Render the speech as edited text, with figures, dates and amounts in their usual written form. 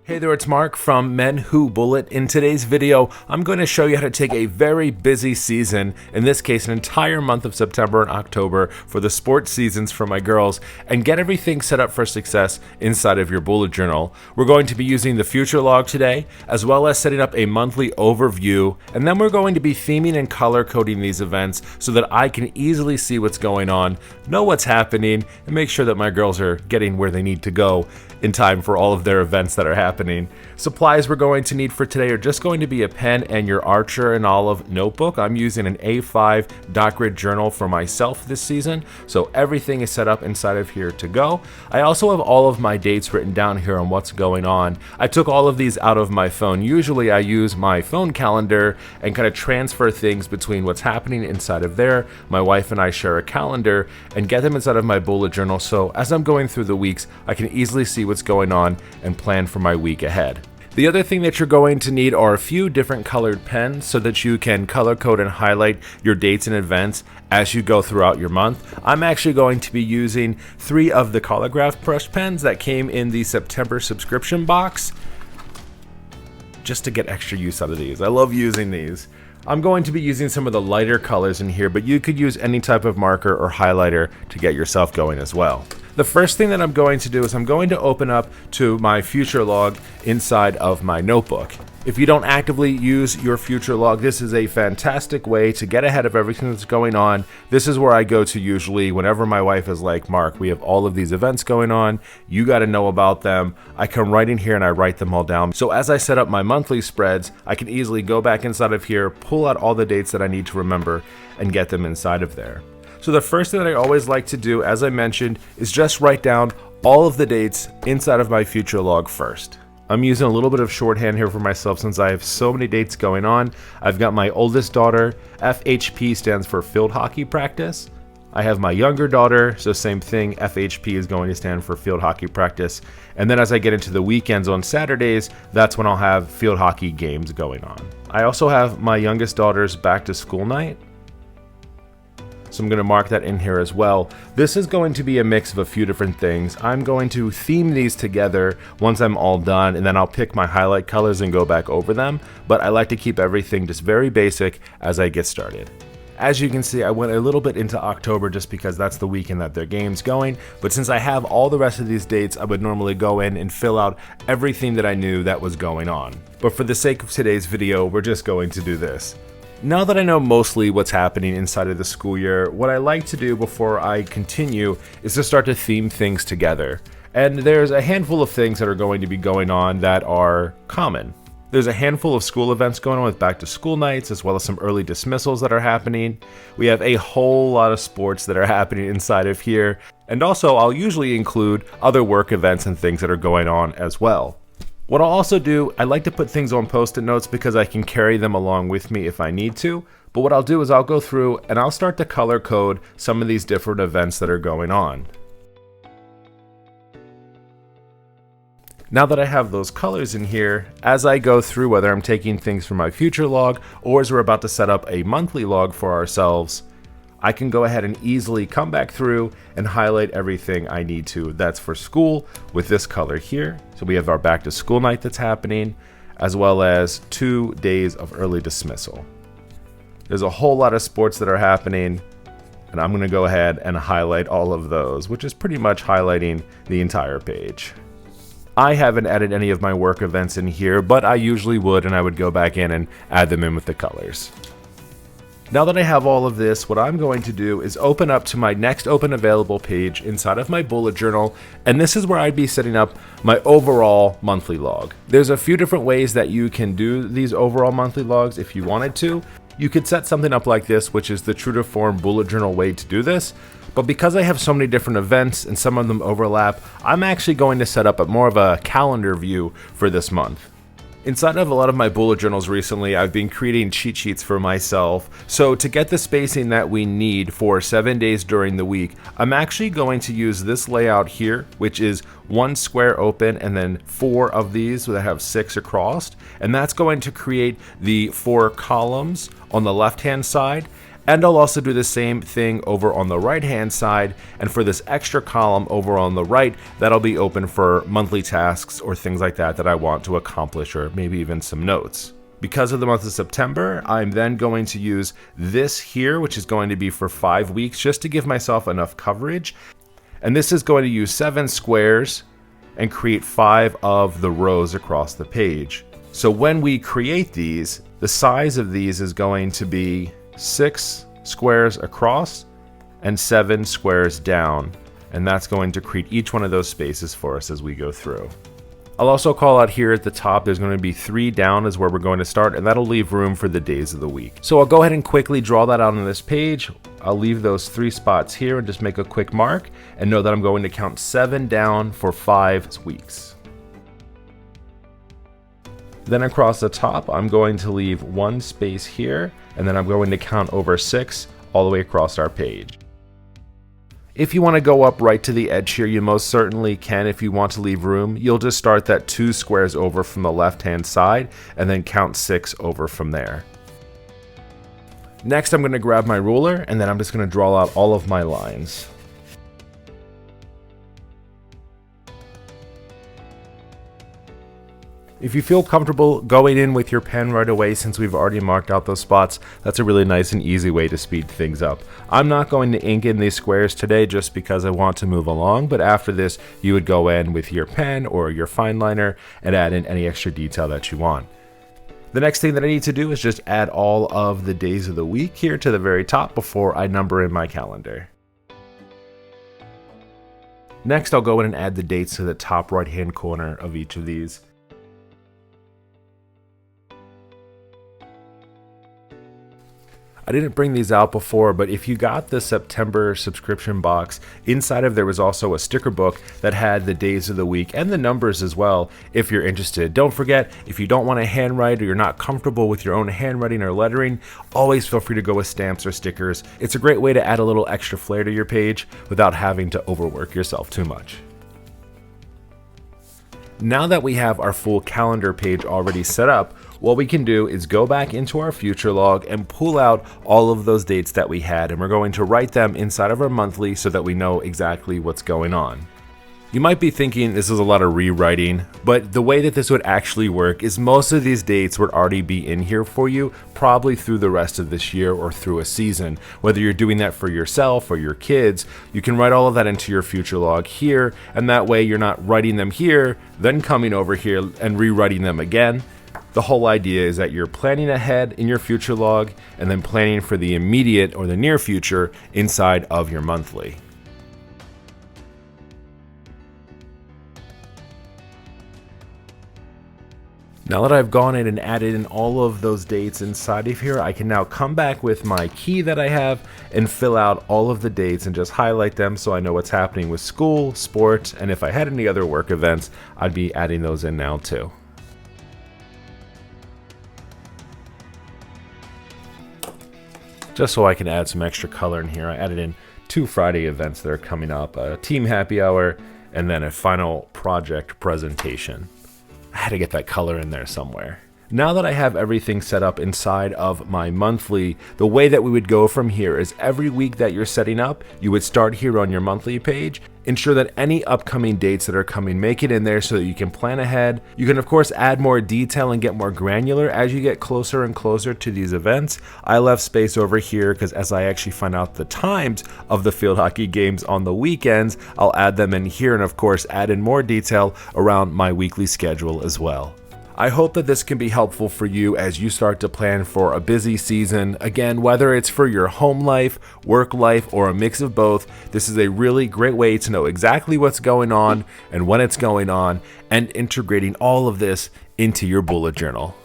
Hey there, it's Mark from Men Who Bullet. In today's video, I'm going to show you how to take a very busy season, in this case an entire month of September and October for the sports seasons for my girls, and get everything set up for success inside of your bullet journal. We're going to be using the future log today, as well as setting up a monthly overview, and then we're going to be theming and color coding these events so that I can easily see what's going on, know what's happening, and make sure that my girls are getting where they need to go in time for all of their events that are happening. Supplies we're going to need for today are just going to be a pen and your Archer and Olive notebook. I'm using an A5 dot grid journal for myself this season, so everything is set up inside of here to go. I also have all of my dates written down here on what's going on. I took all of these out of my phone. Usually I use my phone calendar and kind of transfer things between what's happening inside of there. My wife and I share a calendar and get them inside of my bullet journal, so as I'm going through the weeks, I can easily see what's going on and plan for my week ahead. The other thing that you're going to need are a few different colored pens so that you can color code and highlight your dates and events as you go throughout your month. I'm actually going to be using 3 of the Colorgraph brush pens that came in the September subscription box just to get extra use out of these. I love using these. I'm going to be using some of the lighter colors in here, but you could use any type of marker or highlighter to get yourself going as well. The first thing that I'm going to do is I'm going to open up to my future log inside of my notebook. If you don't actively use your future log, this is a fantastic way to get ahead of everything that's going on. This is where I go to usually whenever my wife is like, Mark, we have all of these events going on. You got to know about them. I come right in here and I write them all down. So as I set up my monthly spreads, I can easily go back inside of here, pull out all the dates that I need to remember and get them inside of there. So the first thing that I always like to do, as I mentioned, is just write down all of the dates inside of my future log first. I'm using a little bit of shorthand here for myself since I have so many dates going on. I've got my oldest daughter, FHP stands for field hockey practice. I have my younger daughter, so same thing, FHP is going to stand for field hockey practice. And then as I get into the weekends on Saturdays, that's when I'll have field hockey games going on. I also have my youngest daughter's back to school night, so I'm going to mark that in here as well. This is going to be a mix of a few different things. I'm going to theme these together once I'm all done, and then I'll pick my highlight colors and go back over them, but I like to keep everything just very basic as I get started. As you can see, I went a little bit into October just because that's the weekend that their game's going, but since I have all the rest of these dates, I would normally go in and fill out everything that I knew that was going on. But for the sake of today's video, we're just going to do this. Now that I know mostly what's happening inside of the school year, what I like to do before I continue is to start to theme things together. And there's a handful of things that are going to be going on that are common. There's a handful of school events going on with back to school nights, as well as some early dismissals that are happening. We have a whole lot of sports that are happening inside of here. And also I'll usually include other work events and things that are going on as well. What I'll also do, I like to put things on post-it notes because I can carry them along with me if I need to. But what I'll do is I'll go through and I'll start to color code some of these different events that are going on. Now that I have those colors in here, as I go through, whether I'm taking things from my future log or as we're about to set up a monthly log for ourselves, I can go ahead and easily come back through and highlight everything I need to. That's for school with this color here. So we have our back to school night that's happening, as well as 2 days of early dismissal. There's a whole lot of sports that are happening, and I'm gonna go ahead and highlight all of those, which is pretty much highlighting the entire page. I haven't added any of my work events in here, but I usually would, and I would go back in and add them in with the colors. Now that I have all of this, what I'm going to do is open up to my next open available page inside of my bullet journal, and this is where I'd be setting up my overall monthly log. There's a few different ways that you can do these overall monthly logs if you wanted to. You could set something up like this, which is the true to form bullet journal way to do this, but because I have so many different events and some of them overlap, I'm actually going to set up a more of a calendar view for this month. Inside of a lot of my bullet journals recently, I've been creating cheat sheets for myself. So to get the spacing that we need for 7 days during the week, I'm actually going to use this layout here, which is 1 square open and then 4 of these that have 6 across. And that's going to create the 4 columns on the left-hand side. And I'll also do the same thing over on the right hand side, and for this extra column over on the right, that'll be open for monthly tasks or things like that that I want to accomplish, or maybe even some notes. Because of the month of September, I'm then going to use this here, which is going to be for 5 weeks, just to give myself enough coverage. And this is going to use 7 squares and create 5 of the rows across the page. So when we create these, the size of these is going to be 6 squares across and 7 squares down, and that's going to create each one of those spaces for us as we go through. I'll also call out here at the top, there's going to be 3 down is where we're going to start, and that'll leave room for the days of the week. So I'll go ahead and quickly draw that out on this page. I'll leave those 3 spots here and just make a quick mark and know that I'm going to count 7 down for 5 weeks. Then across the top, I'm going to leave 1 space here, and then I'm going to count over 6 all the way across our page. If you want to go up right to the edge here, you most certainly can. If you want to leave room, you'll just start that 2 squares over from the left-hand side and then count 6 over from there. Next, I'm going to grab my ruler, and then I'm just going to draw out all of my lines. If you feel comfortable going in with your pen right away, since we've already marked out those spots, that's a really nice and easy way to speed things up. I'm not going to ink in these squares today just because I want to move along, but after this, you would go in with your pen or your fine liner and add in any extra detail that you want. The next thing that I need to do is just add all of the days of the week here to the very top before I number in my calendar. Next, I'll go in and add the dates to the top right-hand corner of each of these. I didn't bring these out before, but if you got the September subscription box, inside of there was also a sticker book that had the days of the week and the numbers as well, if you're interested. Don't forget, if you don't want to handwrite or you're not comfortable with your own handwriting or lettering, always feel free to go with stamps or stickers. It's a great way to add a little extra flair to your page without having to overwork yourself too much. Now that we have our full calendar page already set up, what we can do is go back into our future log and pull out all of those dates that we had, and we're going to write them inside of our monthly so that we know exactly what's going on. You might be thinking this is a lot of rewriting, but the way that this would actually work is most of these dates would already be in here for you, probably through the rest of this year or through a season. Whether you're doing that for yourself or your kids, you can write all of that into your future log here, and that way you're not writing them here, then coming over here and rewriting them again. The whole idea is that you're planning ahead in your future log and then planning for the immediate or the near future inside of your monthly. Now that I've gone in and added in all of those dates inside of here, I can now come back with my key that I have and fill out all of the dates and just highlight them so I know what's happening with school, sports, and if I had any other work events, I'd be adding those in now too. Just so I can add some extra color in here, I added in 2 Friday events that are coming up, a team happy hour, and then a final project presentation. I had to get that color in there somewhere. Now that I have everything set up inside of my monthly, the way that we would go from here is every week that you're setting up, you would start here on your monthly page. Ensure that any upcoming dates that are coming, make it in there so that you can plan ahead. You can of course add more detail and get more granular as you get closer and closer to these events. I left space over here because as I actually find out the times of the field hockey games on the weekends, I'll add them in here and of course add in more detail around my weekly schedule as well. I hope that this can be helpful for you as you start to plan for a busy season. Again, whether it's for your home life, work life, or a mix of both, this is a really great way to know exactly what's going on and when it's going on, and integrating all of this into your bullet journal.